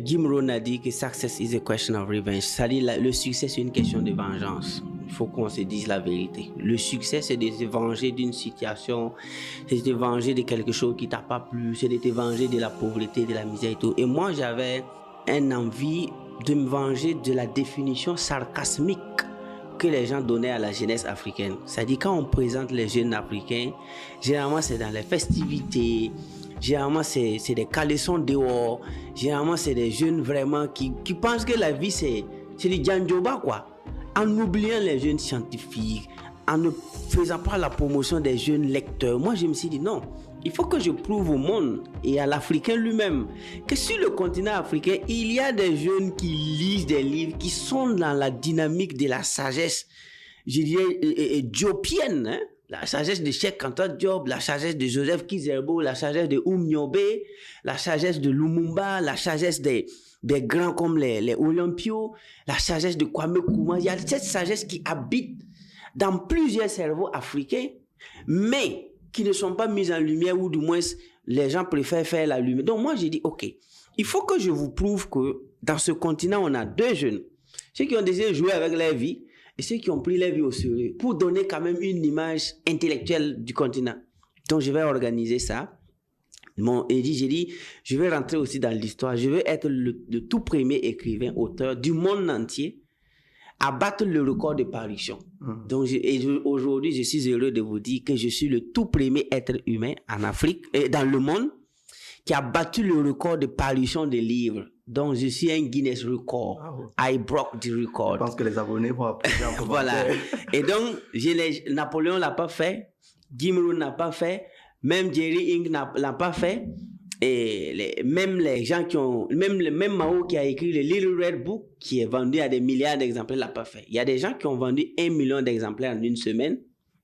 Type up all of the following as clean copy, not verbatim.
Jim Rohn a dit que success is a question of revenge. C'est-à-dire le succès, c'est une question de vengeance. Il faut qu'on se dise la vérité. Le succès, c'est de se venger d'une situation, c'est de te venger de quelque chose qui t'a pas plu, c'est de te venger de la pauvreté, de la misère et tout. Et moi, j'avais une envie de me venger de la définition sarcasmique que les gens donnaient à la jeunesse africaine. C'est-à-dire quand on présente les jeunes africains, généralement c'est dans les festivités, généralement c'est des caleçons dehors, généralement c'est des jeunes vraiment qui pensent que la vie c'est du djanjoba quoi. En oubliant les jeunes scientifiques, en ne faisant pas la promotion des jeunes lecteurs, moi je me suis dit non, il faut que je prouve au monde et à l'Africain lui-même que sur le continent africain, il y a des jeunes qui lisent des livres, qui sont dans la dynamique de la sagesse, je dirais, diopienne, hein? La sagesse de Cheikh Anta Diop, la sagesse de Joseph Kizerbo, la sagesse de Nyobe, la sagesse de Lumumba, la sagesse des grands comme les Olympio, la sagesse de Kwame Nkrumah. Il y a cette sagesse qui habite dans plusieurs cerveaux africains, mais qui ne sont pas mises en lumière, ou du moins les gens préfèrent faire la lumière. Donc moi j'ai dit ok, il faut que je vous prouve que dans ce continent on a deux jeunes, ceux qui ont décidé de jouer avec leur vie et ceux qui ont pris leur vie au sérieux pour donner quand même une image intellectuelle du continent. Donc je vais organiser ça. J'ai dit, je vais rentrer aussi dans l'histoire, je vais être le tout premier écrivain, auteur du monde entier à battre le record de parution. Donc, aujourd'hui, je suis heureux de vous dire que je suis le tout premier être humain en Afrique et dans le monde qui a battu le record de parution de livres. Donc, je suis un Guinness Record. Wow. I broke the record. Je pense que les abonnés vont apprécier. Voilà. Et donc, Napoléon l'a pas fait, Jim Rohn n'a pas fait, même Jerry Ing l'a pas fait. Et même les gens qui ont, même Mao qui a écrit le Little Red Book, qui est vendu à des milliards d'exemplaires, l'a pas fait. Il y a des gens qui ont vendu 1 million d'exemplaires en une semaine.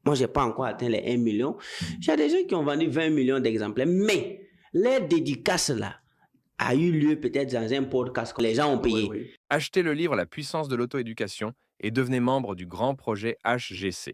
Moi, j'ai pas encore atteint les 1 million. Il y a des gens qui ont vendu 20 millions d'exemplaires. Mais, les dédicaces là, a eu lieu peut-être dans un podcast que les gens ont payé. Achetez le livre La puissance de l'auto-éducation et devenez membre du grand projet HGC.